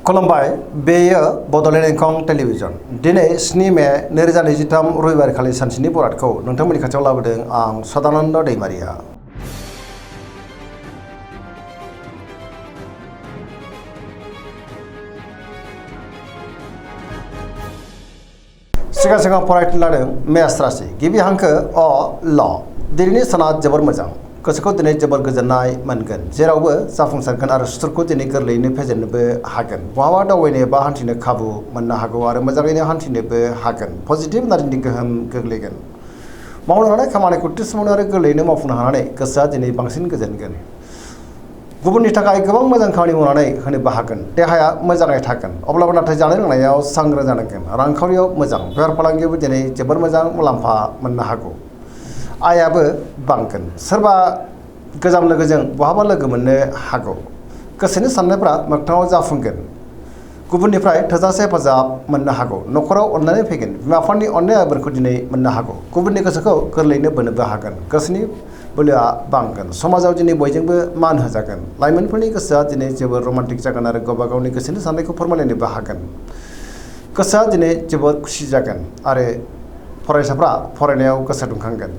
खुलुमबाय बेयो बड'लेण्ड इंखं टेलिभिजन दिनै 7 मे 2023 रबिबार खालि सानसेनि बरादखौ नोंथांमोननि खाथियाव लाबोदों आं सदानन्द दैमारिया। सिगां फरायनो लादों मेष राशि गिबि हांखो अ ल दिनैनि साना जोबोर मोजां गोसोखौ दिनै जोबोर गोजोननाय मोनगोन जेरावबो जाफुंसारगोन आरो सुथुरखौ दिनै गोरलैयैनो फेजेननोबो हागोन बहाबा दावबायनो एबा हान्थिनो खाबु मोननो हागौ आरो मोजाङैनो हान्थिनोबो हागोन पजिटिभ एनार्जिनि गोहोम गोग्लैगोन मावनो हानाय खामानिखौ थि समावनो आरो गोरलैयैनो मावफुंनो हानानै गोसोआ दिनै बांसिन गोजोनगोन गुबुननि थाखाय गोबां मोजां खामानि मावनानै होनोबो हागोन देहाया मोजाङै थागोन अब्लाबो नाथाय जानाय लोंनायाव सांग्रां जानांगोन रांखावरियाव मोजां बेफार फालांगियावबो दिनै जोबोर मोजां मुलाम्फा मोननो हागौ आयाबो बांगोन सोरबा गोजाम लोगोजों बहाबा लोगो मोननो हागौ गोसोनि साननायफ्रा मोगथाङाव जाफुंगोन गुबुननिफ्राय थोजासे हेफाजाब मोननो हागौ न'खराव अननानै फैगोन बिमा बिफानि अननाय आबोरखौ दिनै मोननो हागौ गुबुननि गोसोखौ गोरलैयैनो बोनोबो हागोन गोसोनि बोलोआ बांगोन समाजाव दिनै बयजोंबो मान होजागोन लाइमोनफोरनि गोसोआ दिनै जोबोर रमान्टिक जागोन आरो गावबा गावनि गोसोनि साननायखौ फोरमायलायनोबो हागोन गोसोआ दिनै जोबोर खुसि जागोन आरो फरायसाफ्रा फरायनायाव गोसो दुंखांगोन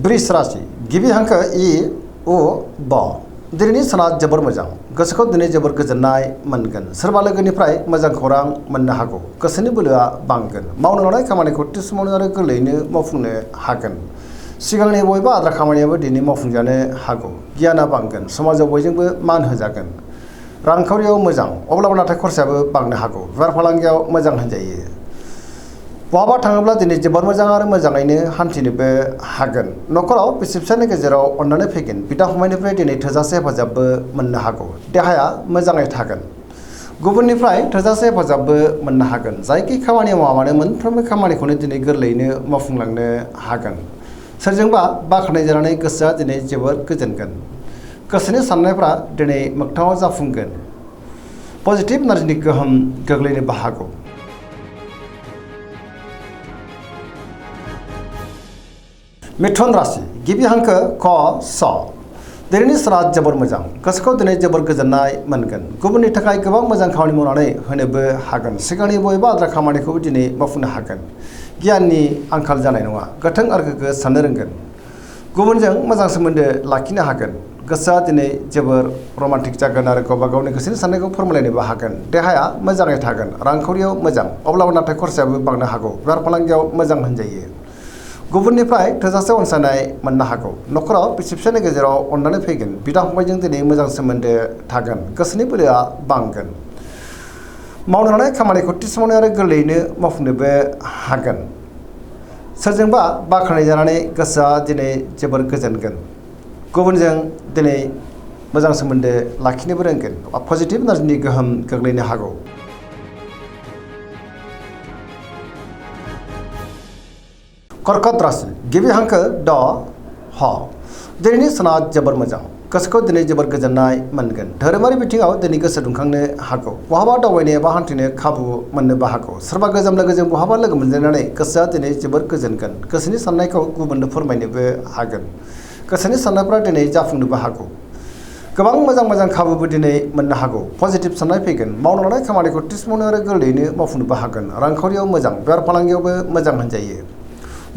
वृष राशि गिबि हांखो इ उ ब दिनैनि साना जोबोर मोजां गोसोखौ दिनै जोबोर गोजोननाय मोनगोन सोरबा लोगोनिफ्राय मोजां खौरां मोननो हागौ गोसोनि बोलोआ बांगोन मावनो लानाय खामानिखौ थि समावनो आरो गोरलैयैनो मावफुंनो हागोन सिगांनि बबेबा आद्रा खामानियाबो दिनै मावफुंजानो हागौ गियाना बांगोन समाजाव बयजोंबो मान होजागोन रांखावरियाव मोजां अब्लाबो नाथाय खरसायाबो बांनो हागौ बेफार फालांगियाव मोजां होनजायो बहाबा थाङोब्ला दिनै जोबोर मोजां आरो मोजाङैनो हान्थिनोबो हागोन न'खराव बिसि फिसायनि गेजेराव अननानै फैगोन बिदा फंबायनिफ्राय दिनै थोजासे हेफाजाबबो मोननो हागौ देहाया मोजाङै थागोन गुबुननिफ्राय थोजासे हेफाजाबबो मोननो हागोन जायखि खामानि मावा मानो मोनफ्रोमबो खामानिखौनो दिनै गोरलैयैनो मावफुंलांनो हागोन सोरजोंबा बाख्नाय जानानै गोसोआ दिनै जोबोर गोजोनगोन गोसोनि साननायफ्रा दिनै मोगथाङाव जाफुंगोन पजिटिभ एनार्जिनि गोहोम गोग्लैनोबो हागौ मिथुन राशि गिबि हांखो क स दिनैनि साना जोबोर मोजां गोसोखौ दिनै जोबोर गोजोननाय मोनगोन गुबुननि थाखाय गोबां मोजां खामानि मावनानै होनोबो हागोन सिगांनि बबेबा आद्रा खामानिखौबो दिनै मावफुंनो हागोन गियाननि आंखाल जानाय नङा गोथों आरो गोग्गो साननो रोंगोन गुबुनजों मोजां सोमोन्दो लाखिनो हागोन गोसोआ दिनै जोबोर रमान्टिक जागोन आरो गावबा गावनि गोसोनि साननायखौ फोरमायलायनोबो हागोन देहाया मोजाङै थागोन रांखावरियाव मोजां अब्लाबो नाथाय खरसायाबो बांनो हागौ बेफार फालांगियाव मोजां होनजायो गुबुननिफ्राय थोजासे अनसायनाय मोननो हागौ न'खराव बिसि फिसायनि गेजेराव अननानै फैगोन बिदा फंबायजों दिनै मोजां सोमोन्दो थागोन गोसोनि बोलोआ बांगोन मावनो हानाय खामानिखौ थि समावनो आरो गोरलैयैनो मावफुंनोबो हागोन सोरजोंबा बाख्नाय जानानै गोसोआ दिनै जोबोर गोजोनगोन गुबुनजों दिनै मोजां सोमोन्दो लाखिनोबो रोंगोन पजिटिभ एनार्जिनि गोहोम गोग्लैनो हागौ कर्कट राशि गिबि हांखो ड ह दिनैनि साना जोबोर मोजां गोसोखौ दिनै जोबोर गोजोननाय मोनगोन धोरोमारि बिथिङाव दिनै गोसो दुंखांनो हागौ बहाबा दावबायनो एबा हान्थिनो खाबु मोननोबो हागौ सोरबा गोजाम लोगोजों बहाबा लोगो मोनज्लायनानै गोसोआ दिनै जोबोर गोजोनगोन गोसोनि साननायखौ गुबुननो फोरमायनोबो हागोन गोसोनि साननायफ्रा दिनै जाफुंनोबो हागौ गोबां मोजां खाबुबो दिनै मोननो हागौ पजिटिभ साननाय फैगोन मावनो लानाय खामानिखौ थि समावनो आरो गोरलैयैनो मावफुंनोबो हागोन रांखावरियाव मोजां बेफार फालांगियावबो मोजां होनजायो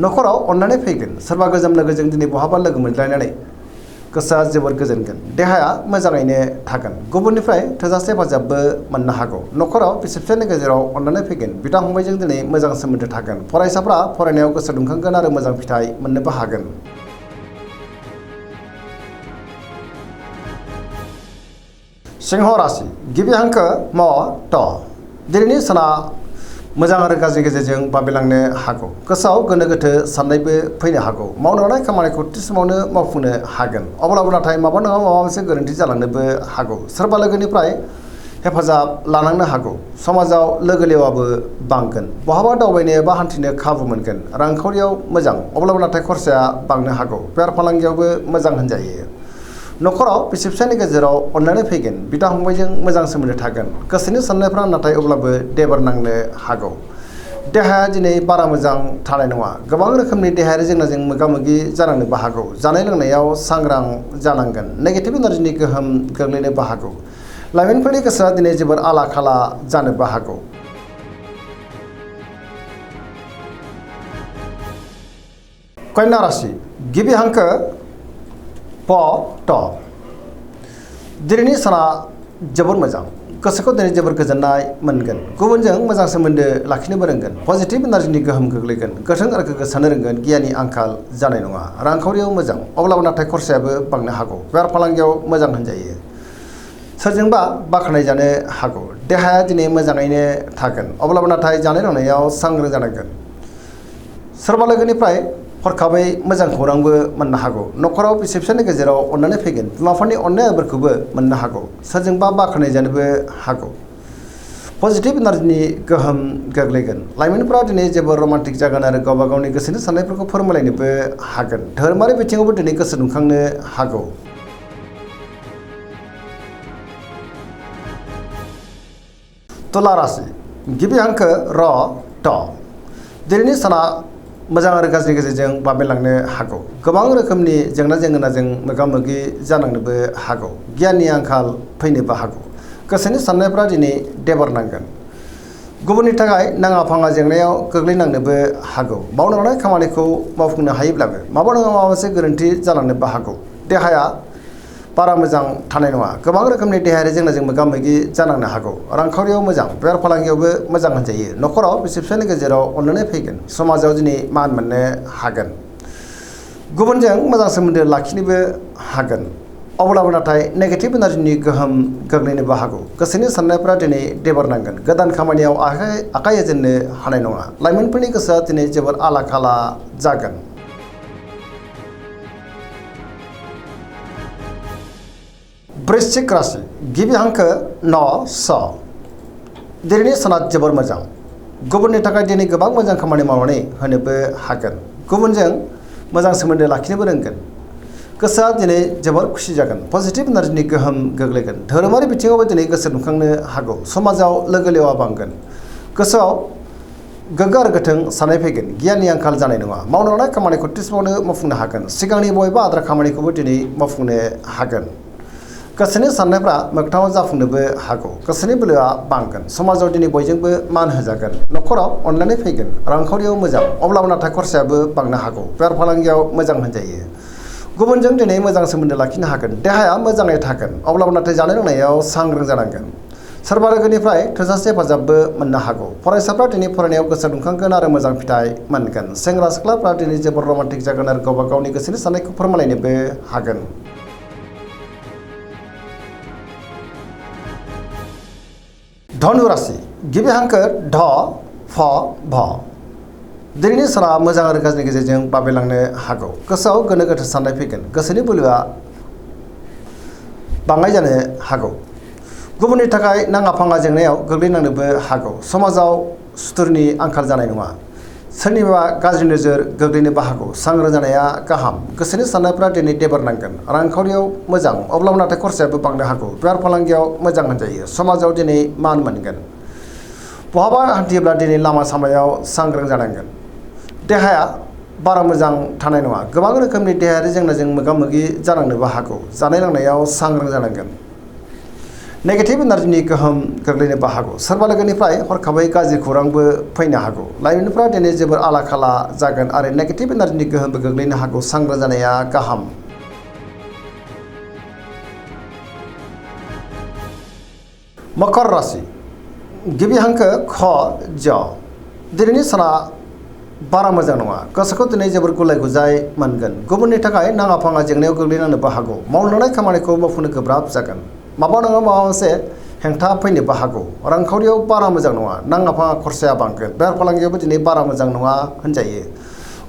न'खराव अननानै फैगोन सोरबा गोजाम लोगोजों दिनै बहाबा लोगो मोनज्लायनानै गोसोआ जोबोर गोजोनगोन देहाया मोजाङैनो थागोन गुबुननिफ्राय थोजासे हेफाजाबबो मोननो हागौ न'खराव बिसि फिसायनि गेजेराव अननानै फैगोन बिदा फंबायजों दिनै मोजां सोमोन्दो थागोन फरायसाफ्रा फरायनायाव गोसो दुंखांगोन आरो मोजां फिथाइ मोननोबो हागोन सिंह राशि गिबि हांखो म ट दिनैनि साना मोजां आरो गाज्रि गेजेरजों बाबेलांनो हागौ गोसोआव गोनो गोथो साननायबो फैनो हागौ मावनो लानाय खामानिखौ थि समावनो मावफुंनो हागोन अब्लाबो नाथाय माबा नङा माबा मोनसे गोरोन्थि जालांनोबो हागौ सोरबा लोगोनिफ्राय हेफाजाब लानांनो हागौ समाजाव लोगो लेवाबो बांगोन बहाबा दावबायनो एबा हान्थिनो खाबु मोनगोन रांखावरियाव मोजां अब्लाबो नाथाय खरसाया बांनो हागौ बेफार फालांगियावबो मोजां होनजायो न'खराव बिसि फिसायनि गेजेराव अननानै फैगोन बिदा फंबायजों मोजां सोमोन्दो थागोन गोसोनि साननायफ्रा नाथाय अब्लाबो देबार नांनो हागौ देहाया दिनै बारा मोजां थानाय नङा गोबां रोखोमनि देहायारि जेंनाजों मोगा-मोगि जानांनोबो हागौ जानाय लोंनायाव सांग्रां जानांगोन नेगेटिभ एनार्जिनि गोहोम गोग्लैनोबो हागौ लाइमोनफोरनि गोसोआ दिनै जोबोर आला-खाला जानोबो हागौ। कन्या राशि गिबि हांखो प ट दिनैनि साना जोबोर मोजां गोसोखौ दिनै जोबोर गोजोननाय मोनगोन गुबुनजों मोजां सोमोन्दो लाखिनोबो रोंगोन पजिटिभ एनार्जिनि गोहोम गोग्लैगोन गोख्रों आरो गोग्गो साननो रोंगोन गियाननि आंखाल जानाय नङा रांखावरियाव मोजां अब्लाबो नाथाय खरसायाबो बांनो हागौ बेफार फालांगियाव मोजां होनजायो सोरजोंबा बाख्नाय जानो हागौ देहाया दिनै मोजाङैनो थागोन अब्लाबो नाथाय जानाय लोंनायाव सांग्रां जानांगोन सोरबा लोगोनिफ्राय हरखाबै मोजां खौरांबो मोननो हागौ न'खराव बिसि-फिसायनि गेजेराव अननानै फैगोन बिमा-बिफानि अननाय आदरखौबो मोननो हागौ सोरजोंबा बाख्नाय जानोबो हागौ पजिटिभ एनार्जिनि गोहोम गोग्लैगोन लाइमोनफोरा दिनै जोबोर रमान्टिक जागोन आरो गावबा गावनि गोसोनि साननायफोरखौ फोरमायलायनोबो हागोन धोरोमारि बिथिङावबो दिनै गोसो दुंखांनो हागौ। तुला राशि गिबि हांखो र ट दिनैनि साना मोजां आरो गाज्रि गेजेरजों बाबेनलांनो हागौ गोबां रोखोमनि जेंना जेंगोनाजों मोगा-मोगि जानांनोबो हागौ गियाननि आंखाल फैनोबो हागौ गोसोनि साननायफ्रा दिनै देबारनांगोन गुबुननि थाखाय नाङा-फाङा जेंनायाव गोग्लैनांनोबो हागौ मावनो लानाय खामानिखौ मावफुंनो हायोब्लाबो माबा नङा माबा मोनसे गोरोन्थि जालांनोबो हागौ देहाया बारा मोजां थानाय नङा गोबां रोखोमनि देहायारि जेंनाजों मोगा-मोगि जानांनो हागौ रांखावरियाव मोजां बेफार फालांगियावबो मोजां होनजायो न'खराव बिसि-फिसायनि गेजेराव अननानै फैगोन समाजाव दिनै मान मोननो हागोन गुबुनजों मोजां सोमोन्दो लाखिनोबो हागोन अब्लाबो नाथाय नेगेटिभ एनार्जिनि गोहोम गोग्लैनोबो हागौ गोसोनि साननायफ्रा दिनै देबारनांगोन गोदान खामानियाव आखाइ होजेननो हानाय नङा लाइमोनफोरनि गोसोआ दिनै जोबोर आला-खाला जागोन। वृश्चिक राशि गिबि हांखो न स दिनैनि साना जोबोर मोजां गुबुननि थाखाय दिनै गोबां मोजां खामानि मावनानै होनोबो हागोन गुबुनजों मोजां सोमोन्दो लाखिनोबो रोंगोन गोसोआ दिनै जोबोर खुसि जागोन पजिटिभ एनार्जिनि गोहोम गोग्लैगोन धोरोमारि बिथिङावबो दिनै गोसो दुंखांनो हागौ समाजाव लोगो लेवा बांगोन गोसोआव गोग्गो आरो गोथों साननाय फैगोन गियाननि आंखाल जानाय नङा मावनो लानाय खामानिखौ थि समावनो मावफुंनो हागोन सिगांनि बबेबा आद्रा खामानिखौबो दिनै मावफुंनो हागोन गोसोनि साननायफ्रा मोगथाङाव जाफुंनोबो हागौ गोसोनि बोलोआ बांगोन समाजाव दिनै बयजोंबो मान होजागोन न'खराव अननानै फैगोन रांखावरियाव मोजां अब्लाबो नाथाय खरसायाबो बांनो हागौ बेफार फालांगियाव मोजां होनजायो गुबुनजों दिनै मोजां सोमोन्दो लाखिनो हागोन देहाया मोजाङै थागोन अब्लाबो नाथाय जानाय लोंनायाव सांग्रां जानांगोन सोरबा लोगोनिफ्राय थोजासे हेफाजाबबो मोननो हागौ फरायसाफ्रा दिनै फरायनायाव गोसो दुंखांगोन आरो मोजां फिथाइ मोनगोन सेंग्रा सिख्लाफ्रा दिनै जोबोर रमान्टिक जागोन आरो गावबा गावनि गोसोनि साननायखौ फोरमायलायनोबो हागोन। धनु राशि गिबि हांखो ढ फ भ दिनैनि साना मोजां आरो गाज्रिनि गेजेरजों बाबेनलांनो हागौ गोसोआव गोनो गोथो साननाय फैगोन गोसोनि बोलोआ बाङाय जानो हागौ गुबुननि थाखाय नाङा-फाङा जेंनायाव गोग्लैनांनोबो हागौ समाजाव सुथुरनि आंखाल जानाय नङा सोरनिबा गाज्रि नोजोर गोग्लैनोबो हागौ सांग्रां जानाया गाहाम गोसोनि साननायफ्रा दिनै देबारनांगोन रांखावरियाव मोजां अब्लाबो नाथाय खरसायाबो बांनो हागौ बेफार फालांगियाव मोजां होनजायो समाजाव दिनै मान मोनगोन बहाबा हान्थियोब्ला दिनै लामा सामायाव सांग्रां जानांगोन देहाया बारा मोजां थानाय नङा गोबां रोखोमनि देहायारि जेंनाजों मोगा-मोगि जानांनोबो हागौ जानाय लोंनायाव सांग्रां जानांगोन नेगेटिभ एनार्जिनि गोहोम गोग्लैनोबो हागौ सोरबा लोगोनिफ्राय हरखाबै गाज्रि खौरांबो फैनो हागौ लाइमोनफ्रा दिनै जोबोर आला-खाला जागोन आरो नेगेटिभ एनार्जिनि गोहोमबो गोग्लैनो हागौ सांग्रां जानाया गाहाम। मकर राशि गिबि हांखो ख ज दिनैनि साना बारा मोजां नङा गोसोखौ दिनै जोबोर गुलाय-गुजाय मोनगोन गुबुननि थाखाय नाङा-फाङा जेंनायाव गोग्लैनांनोबो हागौ मावनो लानाय खामानिखौ मावफुंनो गोब्राब जागोन माबा नङा माबा मोनसे हेंथा फैनोबो हागौ रांखावरियाव बारा मोजां नङा नाङा-फाङा खरसाया बांगोन बेफार फालांगियावबो दिनै बारा मोजां नङा होनजायो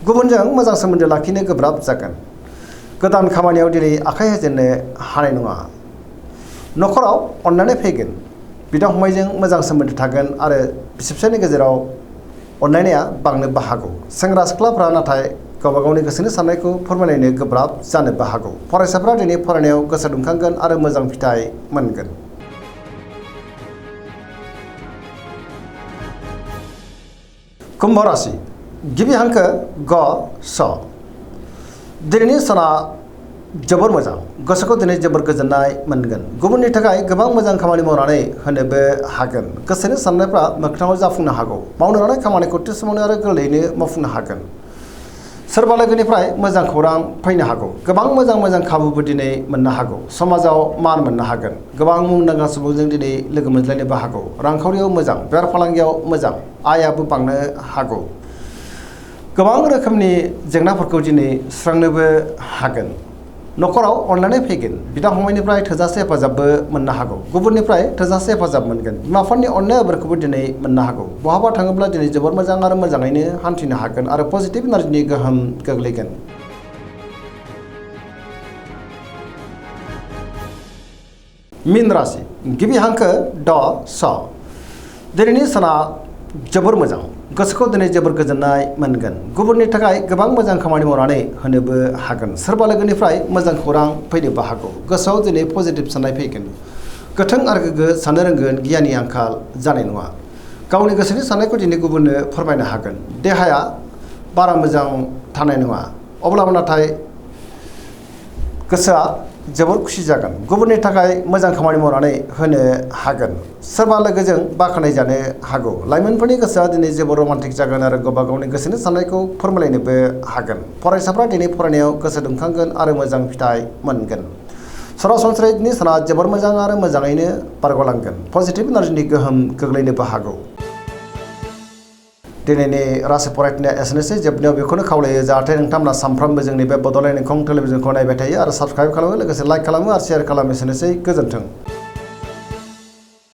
गुबुनजों मोजां सोमोन्दो लाखिनो गोब्राब जागोन गोदान खामानियाव दिनै आखाइ होजेननो हानाय नङा न'खराव अननानै फैगोन बिदा-फंबायजों मोजां सोमोन्दो थागोन आरो बिसि-फिसायनि गेजेराव अनलायनाया बांनोबो हागौ सेंग्रा सिख्लाफ्रा नाथाय गावबा गावनि गोसोनि साननायखौ फोरमायलायनो गोब्राब जानोबो हागौ फरायसाफ्रा दिनै फरायनायाव गोसो दुंखांगोन आरो मोजां फिथाइ मोनगोन। कुम्भ राशि गिबि हांखो ग स दिनैनि साना जोबोर मोजां गोसोखौ दिनै जोबोर गोजोननाय मोनगोन गुबुननि थाखाय गोबां मोजां खामानि मावनानै होनोबो हागोन गोसोनि साननायफ्रा मोगथाङाव जाफुंनो हागौ मावनो लानाय खामानिखौ थि समावनो आरो गोरलैयैनो मावफुंनो हागोन सोरबा लोगोनिफ्राय मोजां खौरां फैनो हागौ गोबां मोजां खाबुबो दिनै मोननो हागौ समाजाव मान मोननो हागोन गोबां मुंदांखा सुबुंजों दिनै लोगो मोनज्लायनोबो हागौ रांखावरियाव मोजां बेफार फालांगियाव मोजां आयाबो बांनो हागौ गोबां रोखोमनि जेंनाफोरखौ दिनै सुस्रांनोबो हागोन नखराव अनलायनाय फैगोन बिदा फंबायनिफ्राय थोजासे हेफाजाबबो मोननो हागौ गुबुननिफ्राय थोजासे हेफाजाब मोनगोन बिमा बिफानि अननाय आबोरखौबो दिनै मोननो हागौ बहाबा थाङोब्ला दिनै जोबोर मोजां आरो मोजाङैनो हान्थिनो हागोन आरो पजिटिभ एनार्जिनि गोहोम गोग्लैगोन मीन राशि गिबि हांखो ड स दिनैनि साना जोबोर मोजां गोसोखौ दिनै जोबोर गोजोननाय मोनगोन गुबुननि थाखाय गोबां मोजां खामानि मावनानै होनोबो हागोन सोरबा लोगोनिफ्राय मोजां खौरां फैनोबो हागौ गोसोआव दिनै पजिटिभ साननाय फैगोन गोथों आरो गोग्गो साननो रोंगोन गियाननि आंखाल जानाय नङा गावनि गोसोनि साननायखौ दिनै गुबुननो फोरमायनो हागोन देहाया बारा मोजां थानाय नङा अब्लाबो नाथाय गोसोआ जोबोर खुसि जागोन गुबुननि थाखाय मोजां खामानि मावनानै होनो हागोन सोरबा लोगोजों बाख्नाय जानो हागौ लाइमोनफोरनि गोसोआ दिनै जोबोर रमान्टिक जागोन आरो गावबा गावनि गोसोनि साननायखौ फोरमायलायनोबो हागोन फरायसाफ्रा दिनै फरायनायाव गोसो दुंखांगोन आरो मोजां फिथाइ मोनगोन सरासनस्रायै दिनै साना जोबोर मोजां आरो मोजाङैनो बारग'लांगोन पजिटिभ एनार्जिनि गोहोम गोग्लैनोबो हागौ दिनैनि राशि फरायथिनाया एसेनोसै जोबनायाव बेखौनो खावलायो जाहाथे नोंथांमोना सानफ्रोमबो जोंनि बे बड'लेण्ड इंखं टेलिभिजनखौ नायबाय थायो आरो साबस्क्राइब खालामो लोगोसे लाइक खालामो आरो शेयार खालामो एसेनोसै गोजोन्थों।